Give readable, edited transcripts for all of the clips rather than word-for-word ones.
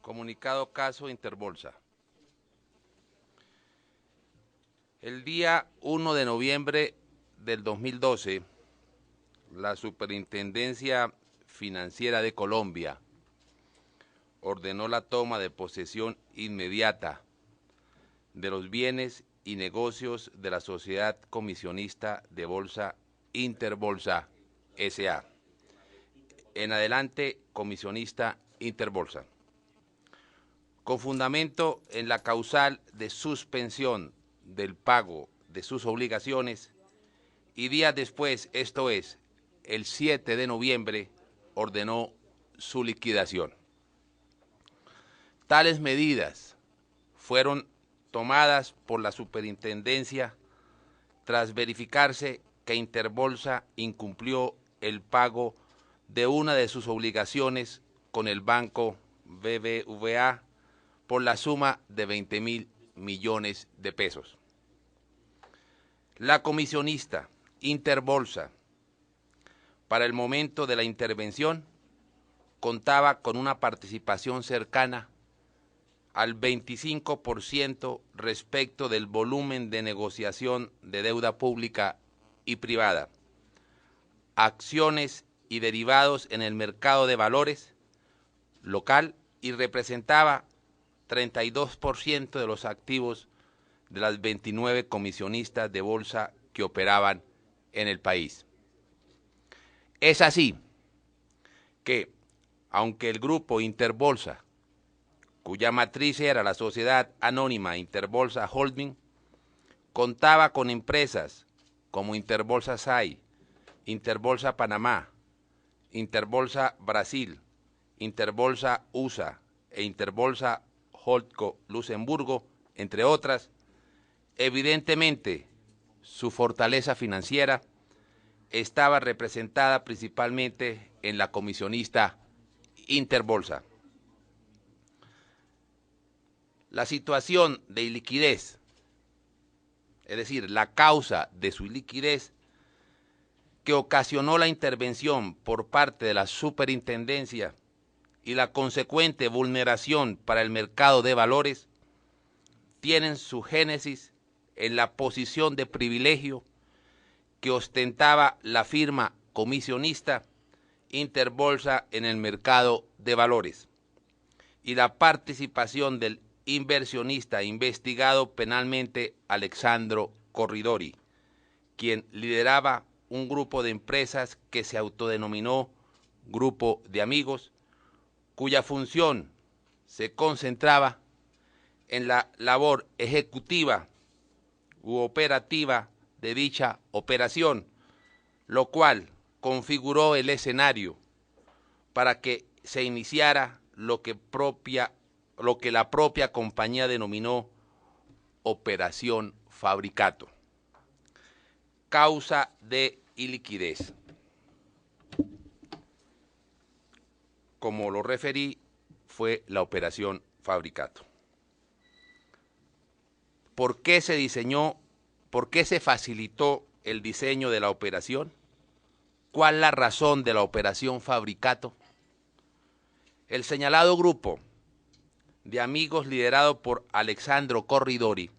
Comunicado caso Interbolsa. El día 1 de noviembre del 2012, la Superintendencia Financiera de Colombia ordenó la toma de posesión inmediata de los bienes y negocios de la Sociedad Comisionista de Bolsa Interbolsa S.A. En adelante, Comisionista Interbolsa. Con fundamento en la causal de suspensión del pago de sus obligaciones y días después, esto es, el 7 de noviembre, ordenó su liquidación. Tales medidas fueron tomadas por la superintendencia tras verificarse que Interbolsa incumplió el pago de una de sus obligaciones con el banco BBVA por la suma de 20.000 millones de pesos. La comisionista Interbolsa, para el momento de la intervención, contaba con una participación cercana al 25% respecto del volumen de negociación de deuda pública y privada, acciones y derivados en el mercado de valores local y representaba 32% de los activos de las 29 comisionistas de bolsa que operaban en el país. Es así que, aunque el grupo Interbolsa, cuya matriz era la sociedad anónima Interbolsa Holding, contaba con empresas como Interbolsa SAI, Interbolsa Panamá, Interbolsa Brasil, Interbolsa USA e Interbolsa Holdco Luxemburgo, entre otras, evidentemente su fortaleza financiera estaba representada principalmente en la comisionista Interbolsa. La situación de iliquidez, es decir, la causa de su iliquidez que ocasionó la intervención por parte de la superintendencia y la consecuente vulneración para el mercado de valores, tienen su génesis en la posición de privilegio que ostentaba la firma comisionista Interbolsa en el mercado de valores y la participación del inversionista investigado penalmente Alexandro Corridori, quien lideraba un grupo de empresas que se autodenominó Grupo de Amigos, cuya función se concentraba en la labor ejecutiva u operativa de dicha operación, lo cual configuró el escenario para que se iniciara lo que la propia compañía denominó Operación Fabricato. Causa de iliquidez. Como lo referí, fue la Operación Fabricato. ¿Por qué se diseñó, por qué se facilitó el diseño de la operación? ¿Cuál es la razón de la Operación Fabricato? El señalado grupo de amigos liderado por Alexandro Corridori,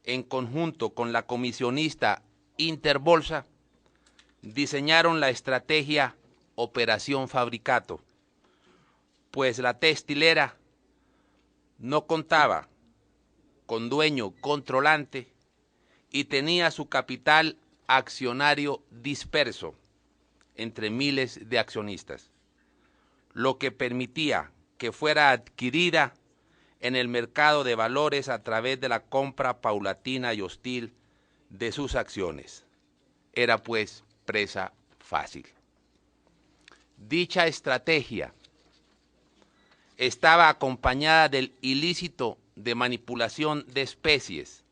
en conjunto con la comisionista Interbolsa, diseñaron la estrategia Operación Fabricato, pues la textilera no contaba con dueño controlante y tenía su capital accionario disperso entre miles de accionistas, lo que permitía que fuera adquirida en el mercado de valores a través de la compra paulatina y hostil de sus acciones. Era pues presa fácil. Dicha estrategia estaba acompañada del ilícito de manipulación de especies,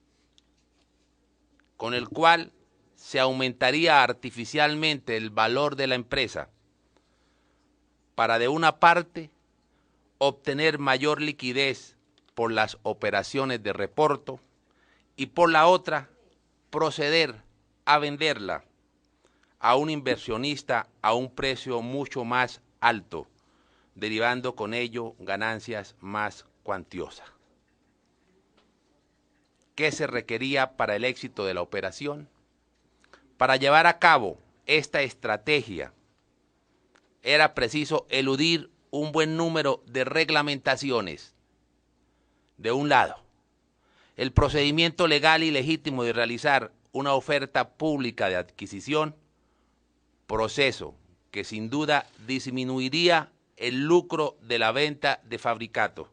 con el cual se aumentaría artificialmente el valor de la empresa para, de una parte, obtener mayor liquidez por las operaciones de reporto y, por la otra, proceder a venderla a un inversionista a un precio mucho más alto, derivando con ello ganancias más cuantiosas. ¿Qué se requería para el éxito de la operación? Para llevar a cabo esta estrategia era preciso eludir un buen número de reglamentaciones. De un lado, el procedimiento legal y legítimo de realizar una oferta pública de adquisición, proceso que sin duda disminuiría el lucro de la venta de fabricato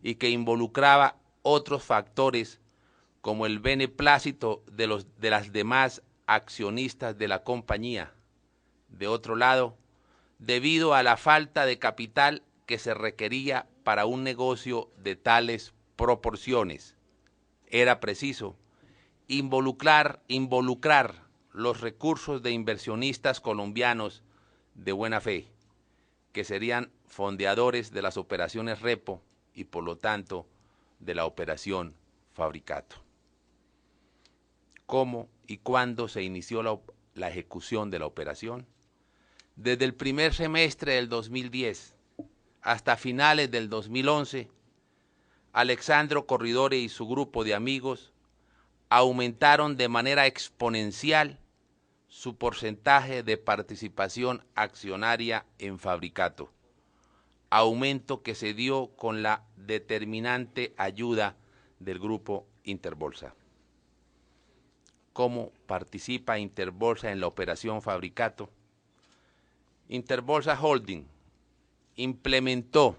y que involucraba otros factores como el beneplácito de las demás accionistas de la compañía. De otro lado, debido a la falta de capital que se requería para un negocio de tales proporciones, era preciso involucrar los recursos de inversionistas colombianos de buena fe, que serían fondeadores de las operaciones repo y por lo tanto de la operación fabricato. ¿Cómo y cuándo se inició la ejecución de la operación? Desde el primer semestre del 2010 hasta finales del 2011, Alexandro Corridore y su grupo de amigos aumentaron de manera exponencial su porcentaje de participación accionaria en Fabricato, aumento que se dio con la determinante ayuda del grupo Interbolsa. ¿Cómo participa Interbolsa en la operación Fabricato? Interbolsa Holding implementó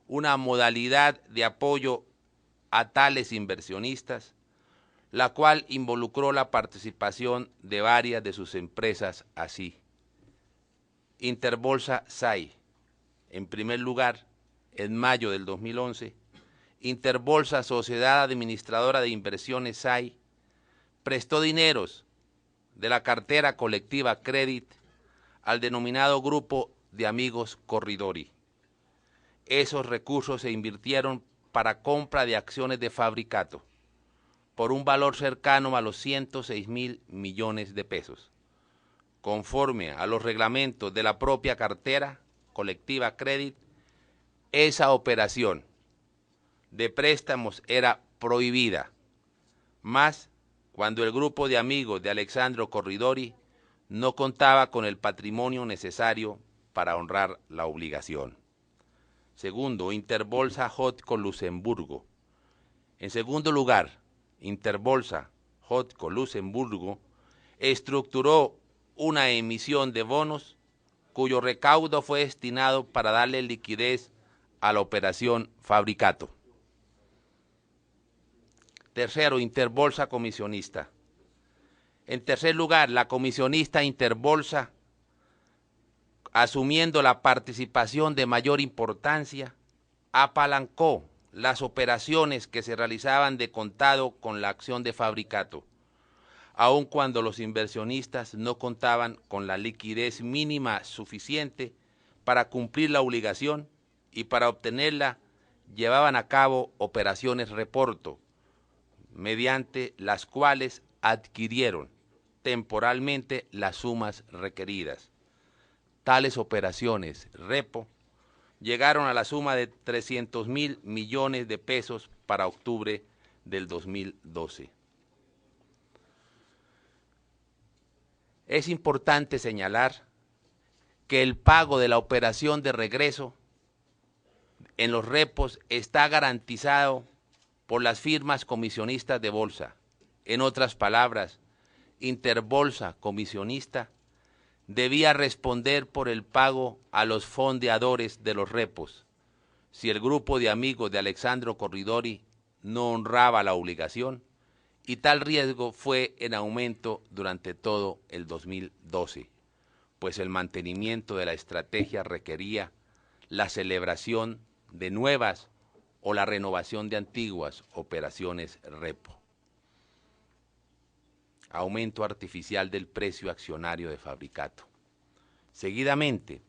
una modalidad de apoyo a tales inversionistas, la cual involucró la participación de varias de sus empresas así. Interbolsa SAI, en primer lugar, en mayo del 2011, Interbolsa Sociedad Administradora de Inversiones SAI prestó dineros de la cartera colectiva Credit al denominado Grupo de Amigos Corridori. Esos recursos se invirtieron para compra de acciones de Fabricato por un valor cercano a los 106.000 millones de pesos. Conforme a los reglamentos de la propia cartera colectiva Credit, esa operación de préstamos era prohibida, más cuando el grupo de amigos de Alexandro Corridori no contaba con el patrimonio necesario para honrar la obligación. Segundo, Interbolsa Hotco Luxemburgo. En segundo lugar, Interbolsa Hotco Luxemburgo estructuró una emisión de bonos cuyo recaudo fue destinado para darle liquidez a la operación Fabricato. Tercero, Interbolsa Comisionista. En tercer lugar, la comisionista Interbolsa, asumiendo la participación de mayor importancia, apalancó las operaciones que se realizaban de contado con la acción de Fabricato, aun cuando los inversionistas no contaban con la liquidez mínima suficiente para cumplir la obligación y para obtenerla llevaban a cabo operaciones reporto, mediante las cuales adquirieron temporalmente las sumas requeridas. Tales operaciones repo llegaron a la suma de 300.000 millones de pesos para octubre del 2012. Es importante señalar que el pago de la operación de regreso en los repos está garantizado por las firmas comisionistas de bolsa. En otras palabras, Interbolsa Comisionista debía responder por el pago a los fondeadores de los repos si el grupo de amigos de Alexandro Corridori no honraba la obligación, y tal riesgo fue en aumento durante todo el 2012, pues el mantenimiento de la estrategia requería la celebración de nuevas o la renovación de antiguas operaciones repo. Aumento artificial del precio accionario de Fabricato. Seguidamente,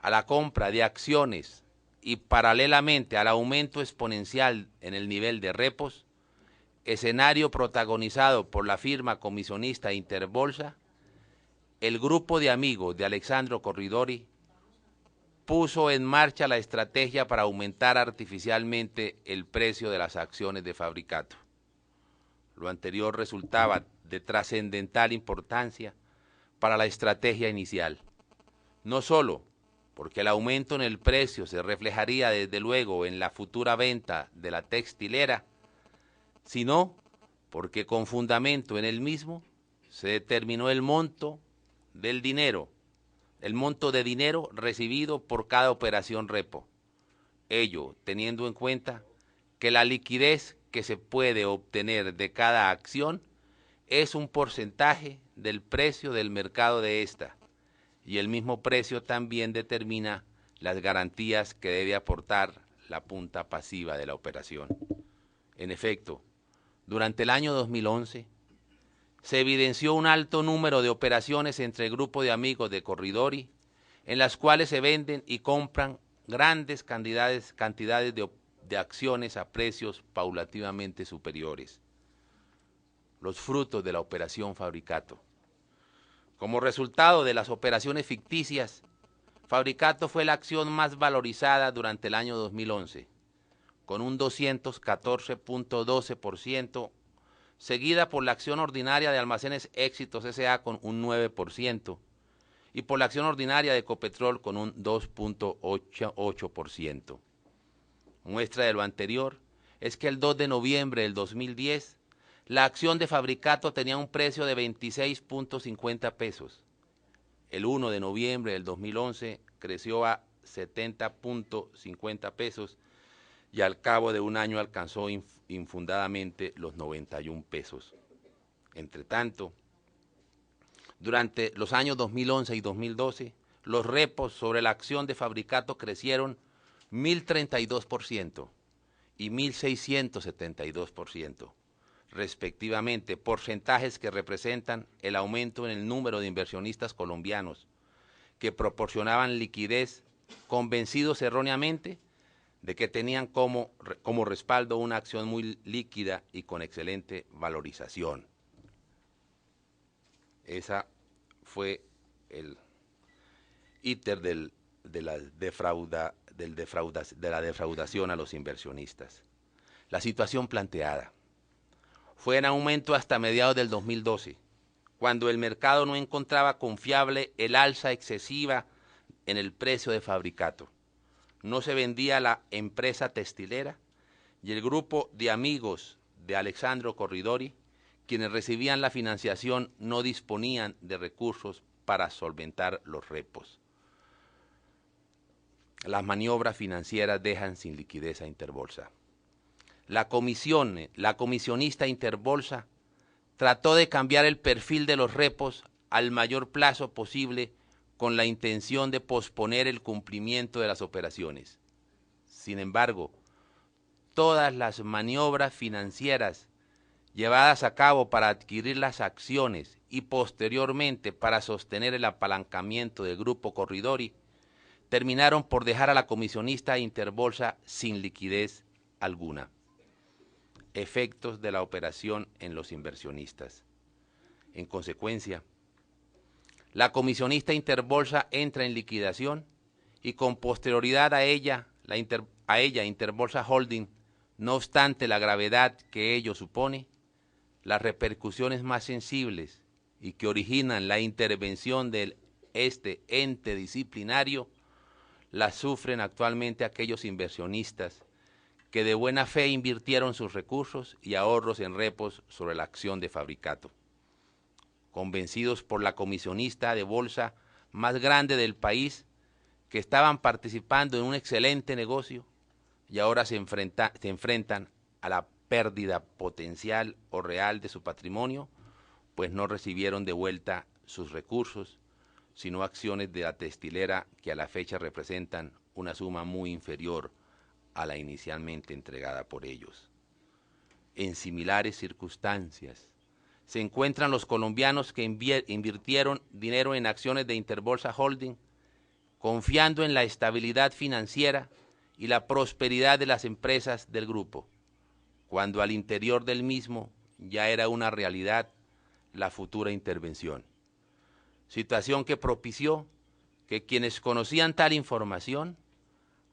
a la compra de acciones y paralelamente al aumento exponencial en el nivel de repos, escenario protagonizado por la firma comisionista Interbolsa, el grupo de amigos de Alexandro Corridori puso en marcha la estrategia para aumentar artificialmente el precio de las acciones de Fabricato. Lo anterior resultaba de trascendental importancia para la estrategia inicial, no solo porque el aumento en el precio se reflejaría desde luego en la futura venta de la textilera, sino porque con fundamento en el mismo se determinó el monto de dinero recibido por cada operación repo, ello teniendo en cuenta que la liquidez que se puede obtener de cada acción es un porcentaje del precio del mercado de esta, y el mismo precio también determina las garantías que debe aportar la punta pasiva de la operación. En efecto, durante el año 2011 se evidenció un alto número de operaciones entre el grupo de amigos de Corridori, en las cuales se venden y compran grandes cantidades de acciones a precios paulativamente superiores. Los frutos de la operación Fabricato. Como resultado de las operaciones ficticias, Fabricato fue la acción más valorizada durante el año 2011, con un 214.12%, seguida por la acción ordinaria de Almacenes Éxitos S.A. con un 9%, y por la acción ordinaria de Ecopetrol con un 2.8%. Muestra de lo anterior es que el 2 de noviembre del 2010, la acción de Fabricato tenía un precio de 26.50 pesos. El 1 de noviembre del 2011 creció a 70.50 pesos y al cabo de un año alcanzó infundadamente los 91 pesos. Entre tanto, durante los años 2011 y 2012, los repos sobre la acción de Fabricato crecieron 1.032% y 1.672%, respectivamente, porcentajes que representan el aumento en el número de inversionistas colombianos que proporcionaban liquidez, convencidos erróneamente de que tenían como respaldo una acción muy líquida y con excelente valorización. Esa fue el íter de la defraudación a los inversionistas. La situación planteada fue en aumento hasta mediados del 2012, cuando el mercado no encontraba confiable el alza excesiva en el precio de Fabricato. No se vendía la empresa textilera y el grupo de amigos de Alexandro Corridori, quienes recibían la financiación, no disponían de recursos para solventar los repos. Las maniobras financieras dejan sin liquidez a Interbolsa. La comisionista Interbolsa trató de cambiar el perfil de los repos al mayor plazo posible con la intención de posponer el cumplimiento de las operaciones. Sin embargo, todas las maniobras financieras llevadas a cabo para adquirir las acciones y posteriormente para sostener el apalancamiento del grupo Corridori terminaron por dejar a la comisionista Interbolsa sin liquidez alguna. Efectos de la operación en los inversionistas. En consecuencia, la comisionista Interbolsa entra en liquidación y con posterioridad a ella, Interbolsa Holding, no obstante la gravedad que ello supone, las repercusiones más sensibles y que originan la intervención de este ente disciplinario las sufren actualmente aquellos inversionistas que de buena fe invirtieron sus recursos y ahorros en repos sobre la acción de Fabricato. Convencidos por la comisionista de bolsa más grande del país, que estaban participando en un excelente negocio y ahora se enfrentan a la pérdida potencial o real de su patrimonio, pues no recibieron de vuelta sus recursos, sino acciones de la textilera que a la fecha representan una suma muy inferior a la inicialmente entregada por ellos. En similares circunstancias se encuentran los colombianos que invirtieron dinero en acciones de Interbolsa Holding, confiando en la estabilidad financiera y la prosperidad de las empresas del grupo. cuando al interior del mismo ya era una realidad la futura intervención. Situación que propició que quienes conocían tal información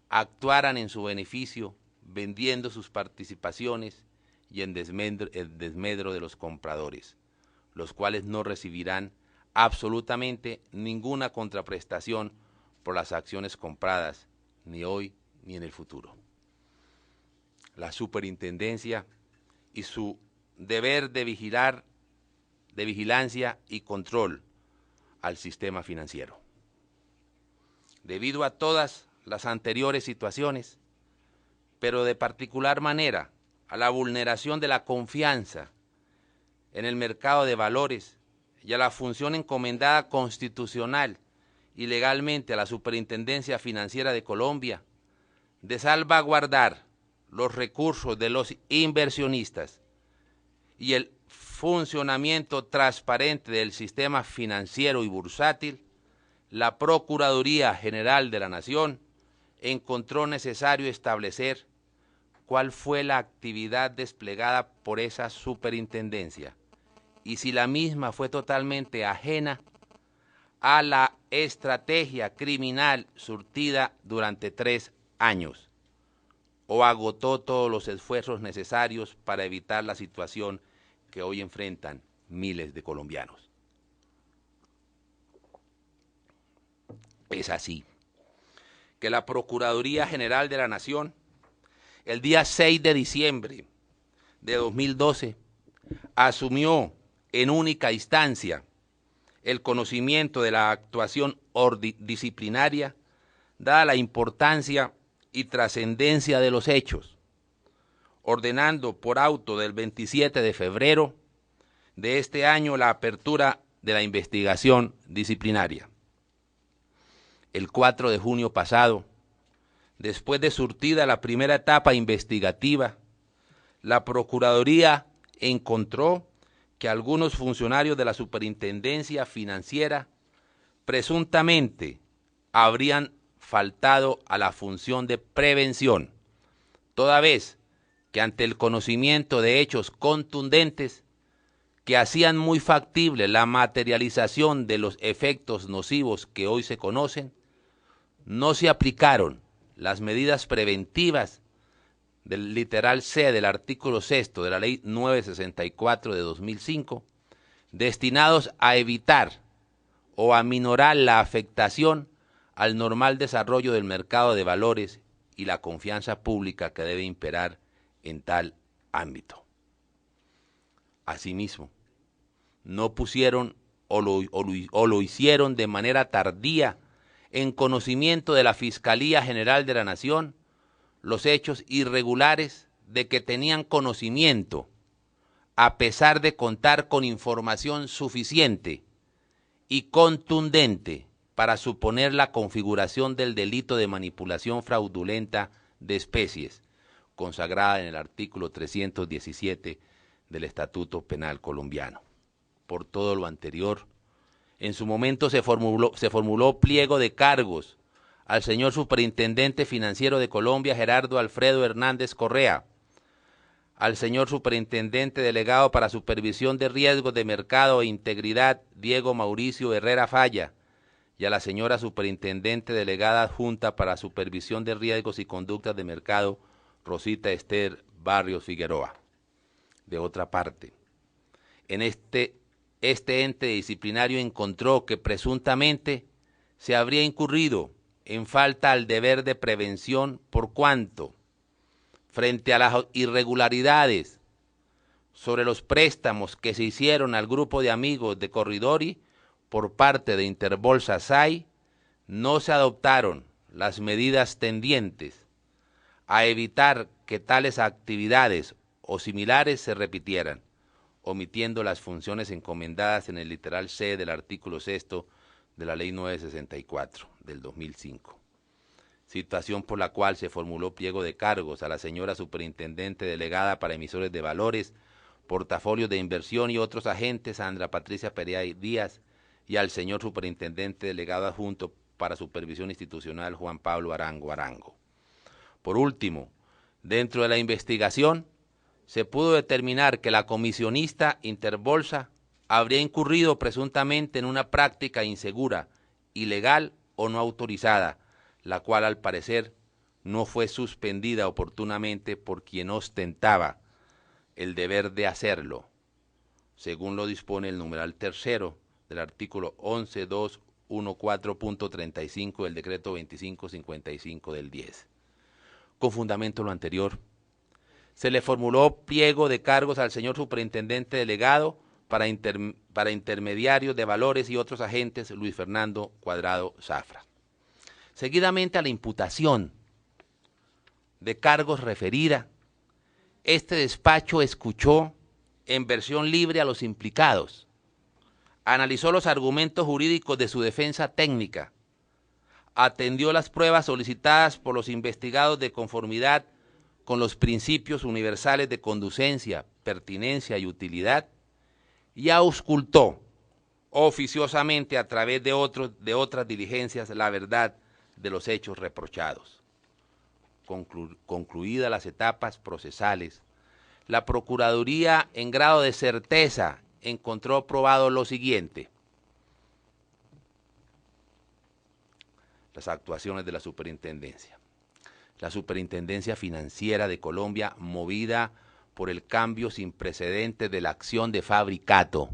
actuaran en su beneficio, vendiendo sus participaciones y en desmedro de los compradores, los cuales no recibirán absolutamente ninguna contraprestación por las acciones compradas, ni hoy ni en el futuro. La superintendencia y su deber de vigilancia y control al sistema financiero. Debido a todas las anteriores situaciones, pero de particular manera a la vulneración de la confianza en el mercado de valores y a la función encomendada constitucional y legalmente a la Superintendencia Financiera de Colombia de salvaguardar los recursos de los inversionistas y el funcionamiento transparente del sistema financiero y bursátil, la Procuraduría General de la Nación encontró necesario establecer cuál fue la actividad desplegada por esa superintendencia y si la misma fue totalmente ajena a la estrategia criminal surtida durante 3 años o agotó todos los esfuerzos necesarios para evitar la situación que hoy enfrentan miles de colombianos. Es así que la Procuraduría General de la Nación, el día 6 de diciembre de 2012, asumió en única instancia el conocimiento de la actuación disciplinaria, dada la importancia y trascendencia de los hechos, ordenando por auto del 27 de febrero de este año la apertura de la investigación disciplinaria. El 4 de junio pasado, después de surtida la primera etapa investigativa, la Procuraduría encontró que algunos funcionarios de la Superintendencia Financiera presuntamente habrían faltado a la función de prevención, toda vez que ante el conocimiento de hechos contundentes que hacían muy factible la materialización de los efectos nocivos que hoy se conocen, no se aplicaron las medidas preventivas del literal C del artículo 6 de la Ley 964 de 2005, destinados a evitar o a minorar la afectación al normal desarrollo del mercado de valores y la confianza pública que debe imperar en tal ámbito. Asimismo, no pusieron o lo hicieron de manera tardía en conocimiento de la Fiscalía General de la Nación los hechos irregulares de que tenían conocimiento, a pesar de contar con información suficiente y contundente para suponer la configuración del delito de manipulación fraudulenta de especies, consagrada en el artículo 317 del Estatuto Penal colombiano. Por todo lo anterior, en su momento se formuló pliego de cargos al señor Superintendente Financiero de Colombia, Gerardo Alfredo Hernández Correa, al señor Superintendente Delegado para Supervisión de Riesgos de Mercado e Integridad, Diego Mauricio Herrera Falla, y a la señora Superintendente Delegada Adjunta para Supervisión de Riesgos y Conductas de Mercado, Rosita Esther Barrios Figueroa. De otra parte, en este ente disciplinario encontró que presuntamente se habría incurrido en falta al deber de prevención por cuanto, frente a las irregularidades sobre los préstamos que se hicieron al grupo de amigos de Corridori por parte de Interbolsa SAI, no se adoptaron las medidas tendientes a evitar que tales actividades o similares se repitieran, omitiendo las funciones encomendadas en el literal C del artículo 6 de la Ley 964 del 2005. Situación por la cual se formuló pliego de cargos a la señora Superintendente Delegada para Emisores de Valores, Portafolios de Inversión y otros agentes, Sandra Patricia Perea Díaz, y al señor Superintendente Delegado Adjunto para Supervisión Institucional, Juan Pablo Arango Arango. Por último, dentro de la investigación, se pudo determinar que la comisionista Interbolsa habría incurrido presuntamente en una práctica insegura, ilegal o no autorizada, la cual al parecer no fue suspendida oportunamente por quien ostentaba el deber de hacerlo, según lo dispone el numeral tercero del artículo 11.214.35 del decreto 2555 del 10. Con fundamento en lo anterior, se le formuló pliego de cargos al señor superintendente delegado para intermediarios de valores y otros agentes Luis Fernando Cuadrado Zafra. Seguidamente a la imputación de cargos referida, este despacho escuchó en versión libre a los implicados, analizó los argumentos jurídicos de su defensa técnica, atendió las pruebas solicitadas por los investigados de conformidad con los principios universales de conducencia, pertinencia y utilidad, y auscultó oficiosamente a través de otras diligencias la verdad de los hechos reprochados. Concluidas las etapas procesales, la Procuraduría, en grado de certeza, encontró probado lo siguiente: las actuaciones de la Superintendencia. La Superintendencia Financiera de Colombia, movida por el cambio sin precedentes de la acción de Fabricato,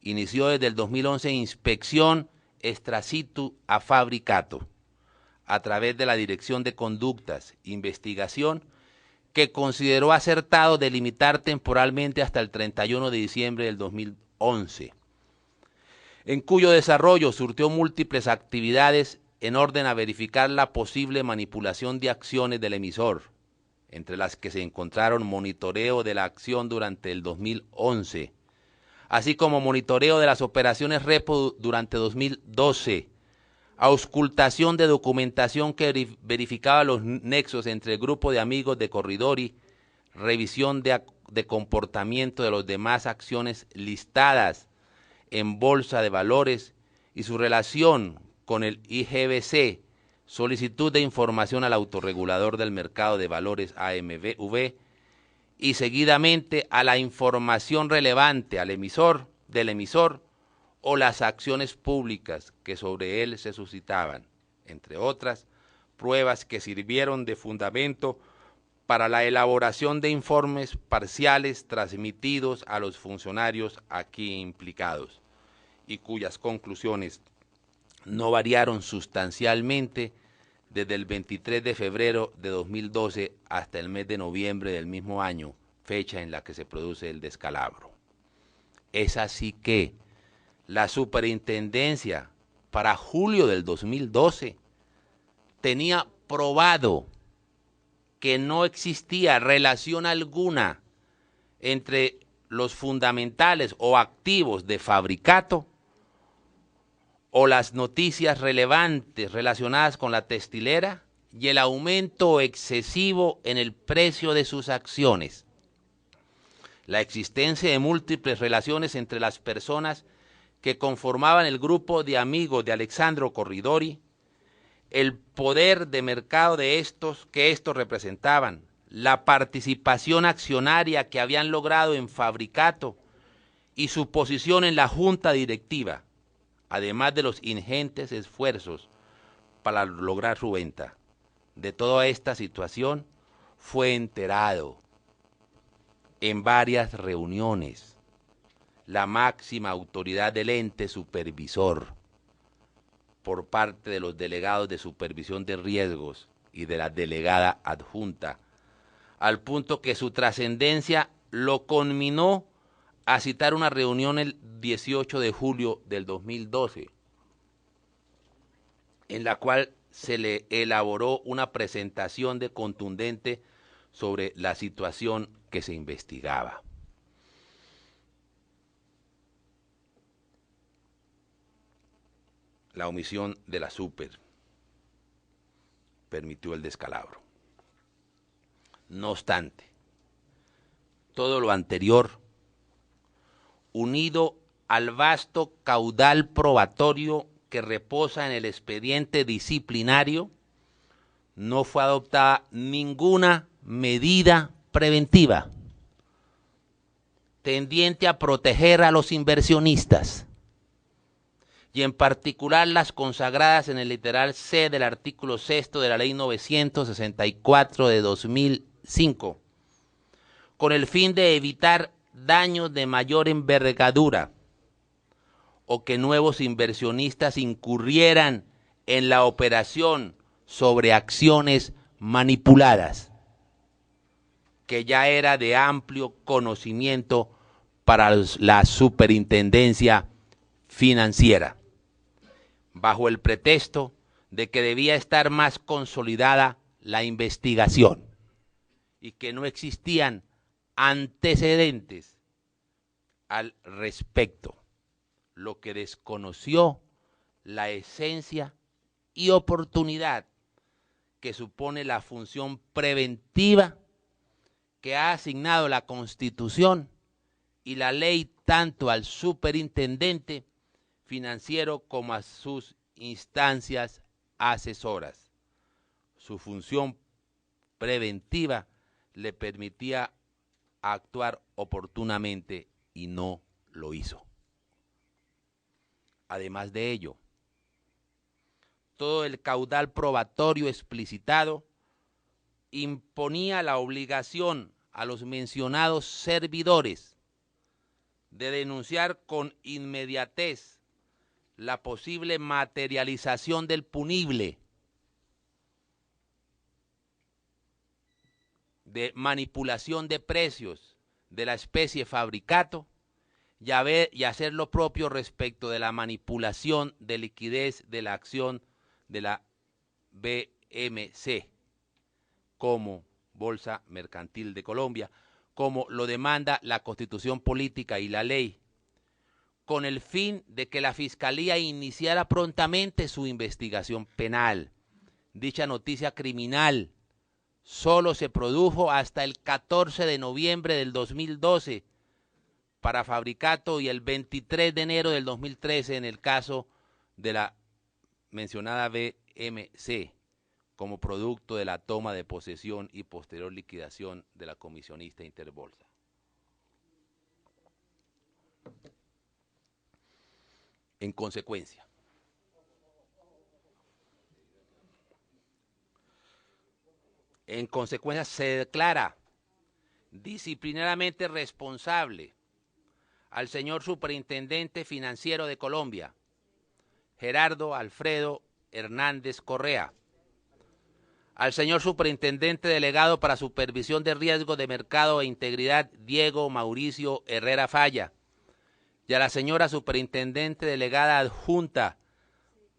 inició desde el 2011 inspección extra situ a Fabricato, a través de la Dirección de Conductas, Investigación, que consideró acertado delimitar temporalmente hasta el 31 de diciembre del 2011, en cuyo desarrollo surtió múltiples actividades en orden a verificar la posible manipulación de acciones del emisor, entre las que se encontraron monitoreo de la acción durante el 2011, así como monitoreo de las operaciones repo durante 2012, auscultación de documentación que verificaba los nexos entre el grupo de amigos de Corridori, revisión de comportamiento de las demás acciones listadas en Bolsa de Valores y su relación con el IGBC, solicitud de información al autorregulador del mercado de valores AMV y seguidamente a la información relevante al del emisor o las acciones públicas que sobre él se suscitaban, entre otras pruebas que sirvieron de fundamento para la elaboración de informes parciales transmitidos a los funcionarios aquí implicados y cuyas conclusiones no variaron sustancialmente desde el 23 de febrero de 2012 hasta el mes de noviembre del mismo año, fecha en la que se produce el descalabro. Es así que la Superintendencia, para julio del 2012, tenía probado que no existía relación alguna entre los fundamentales o activos de Fabricato o las noticias relevantes relacionadas con la textilera y el aumento excesivo en el precio de sus acciones. La existencia de múltiples relaciones entre las personas que conformaban el grupo de amigos de Alexandro Corridori, el poder de mercado que estos representaban, la participación accionaria que habían logrado en Fabricato y su posición en la junta directiva, además de los ingentes esfuerzos para lograr su venta. De toda esta situación fue enterado en varias reuniones la máxima autoridad del ente supervisor por parte de los delegados de supervisión de riesgos y de la delegada adjunta, al punto que su trascendencia lo conminó a citar una reunión el 18 de julio del 2012, en la cual se le elaboró una presentación de contundente sobre la situación que se investigaba. La omisión de la Super permitió el descalabro. No obstante, todo lo anterior, unido al vasto caudal probatorio que reposa en el expediente disciplinario, no fue adoptada ninguna medida preventiva tendiente a proteger a los inversionistas, y en particular las consagradas en el literal C del artículo 6 de la Ley 964 de 2005, con el fin de evitar daños de mayor envergadura o que nuevos inversionistas incurrieran en la operación sobre acciones manipuladas, que ya era de amplio conocimiento para la Superintendencia Financiera, bajo el pretexto de que debía estar más consolidada la investigación y que no existían antecedentes al respecto, lo que desconoció la esencia y oportunidad que supone la función preventiva que ha asignado la Constitución y la ley tanto al superintendente financiero como a sus instancias asesoras. Su función preventiva le permitía actuar oportunamente y no lo hizo. Además de ello, todo el caudal probatorio explicitado imponía la obligación a los mencionados servidores de denunciar con inmediatez la posible materialización del punible de manipulación de precios de la especie fabricato y hacer lo propio respecto de la manipulación de liquidez de la acción de la BMC como Bolsa Mercantil de Colombia, como lo demanda la Constitución Política y la ley, con el fin de que la Fiscalía iniciara prontamente su investigación penal. Dicha noticia criminal solo se produjo hasta el 14 de noviembre del 2012 para Fabricato y el 23 de enero del 2013 en el caso de la mencionada BMC, como producto de la toma de posesión y posterior liquidación de la comisionista Interbolsa. En consecuencia, se declara disciplinariamente responsable al señor Superintendente Financiero de Colombia, Gerardo Alfredo Hernández Correa, al señor Superintendente Delegado para Supervisión de Riesgo de Mercado e Integridad, Diego Mauricio Herrera Falla, y a la señora Superintendente Delegada Adjunta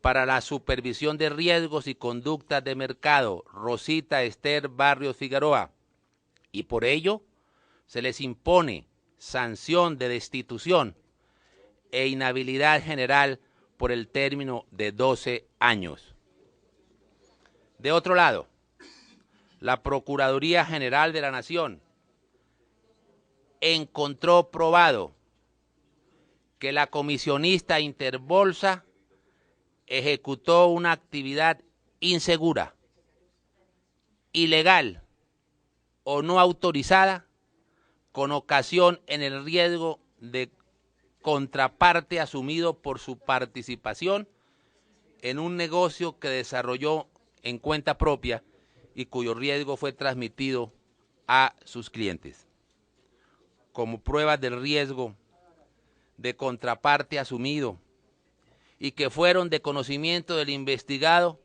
para la Supervisión de Riesgos y Conductas de Mercado, Rosita Esther Barrios Figueroa, y por ello se les impone sanción de destitución e inhabilidad general por el término de 12 años. De otro lado, la Procuraduría General de la Nación encontró probado que la comisionista Interbolsa ejecutó una actividad insegura, ilegal o no autorizada con ocasión en el riesgo de contraparte asumido por su participación en un negocio que desarrolló en cuenta propia y cuyo riesgo fue transmitido a sus clientes. Como pruebas del riesgo de contraparte asumido y que fueron de conocimiento del investigado,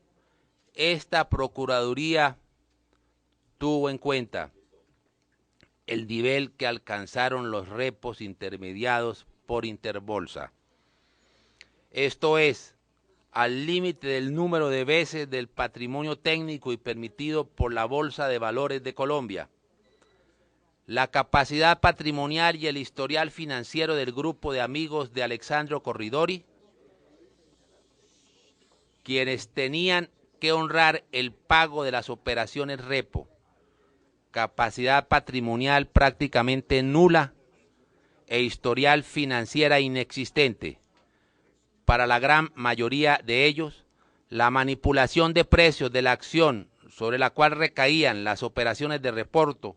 esta Procuraduría tuvo en cuenta el nivel que alcanzaron los repos intermediados por Interbolsa. Esto es, al límite del número de veces del patrimonio técnico y permitido por la Bolsa de Valores de Colombia, la capacidad patrimonial y el historial financiero del grupo de amigos de Alexandro Corridori, quienes tenían que honrar el pago de las operaciones repo, capacidad patrimonial prácticamente nula e historial financiera inexistente. Para la gran mayoría de ellos, la manipulación de precios de la acción sobre la cual recaían las operaciones de reporto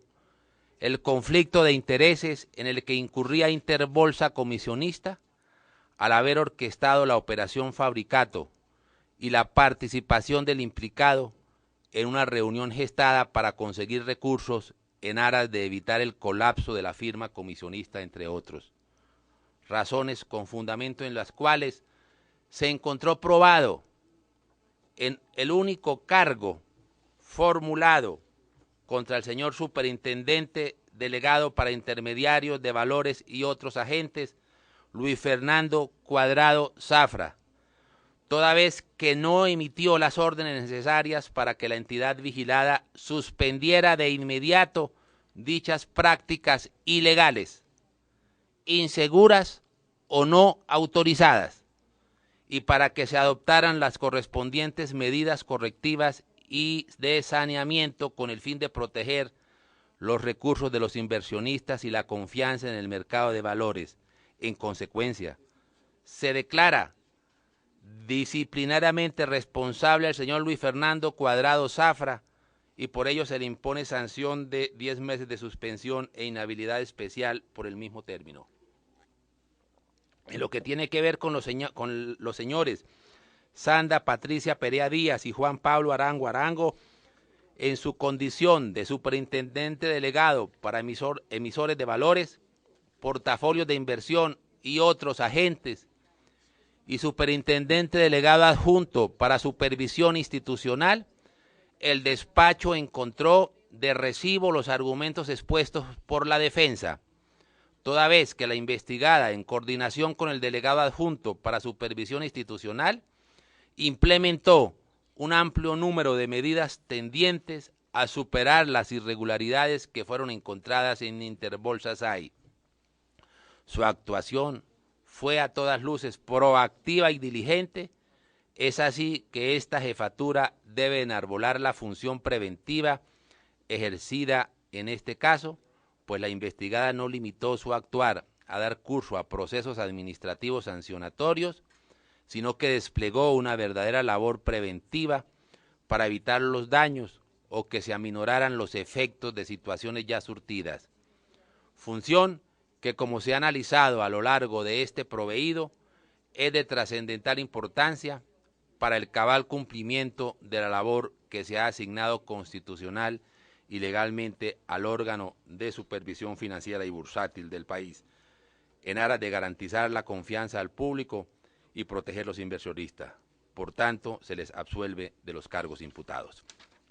el conflicto de intereses en el que incurría Interbolsa Comisionista al haber orquestado la operación Fabricato y la participación del implicado en una reunión gestada para conseguir recursos en aras de evitar el colapso de la firma comisionista, entre otros. Razones con fundamento en las cuales se encontró probado en el único cargo formulado contra el señor superintendente delegado para intermediarios de valores y otros agentes, Luis Fernando Cuadrado Zafra, toda vez que no emitió las órdenes necesarias para que la entidad vigilada suspendiera de inmediato dichas prácticas ilegales, inseguras o no autorizadas, y para que se adoptaran las correspondientes medidas correctivas y de saneamiento con el fin de proteger los recursos de los inversionistas y la confianza en el mercado de valores. En consecuencia, se declara disciplinariamente responsable al señor Luis Fernando Cuadrado Zafra y por ello se le impone sanción de 10 meses de suspensión e inhabilidad especial por el mismo término. En lo que tiene que ver con los señores Sandra Patricia Perea Díaz y Juan Pablo Arango Arango, en su condición de superintendente delegado para emisores de valores, portafolios de inversión y otros agentes, y superintendente delegado adjunto para supervisión institucional, el despacho encontró de recibo los argumentos expuestos por la defensa, toda vez que la investigada, en coordinación con el delegado adjunto para supervisión institucional, implementó un amplio número de medidas tendientes a superar las irregularidades que fueron encontradas en Interbolsa S.A.I. Su actuación fue a todas luces proactiva y diligente. Es así que esta jefatura debe enarbolar la función preventiva ejercida en este caso, pues la investigada no limitó su actuar a dar curso a procesos administrativos sancionatorios, sino que desplegó una verdadera labor preventiva para evitar los daños o que se aminoraran los efectos de situaciones ya surtidas. Función que, como se ha analizado a lo largo de este proveído, es de trascendental importancia para el cabal cumplimiento de la labor que se ha asignado constitucional y legalmente al órgano de supervisión financiera y bursátil del país, en aras de garantizar la confianza al público y proteger a los inversionistas. Por tanto, se les absuelve de los cargos imputados.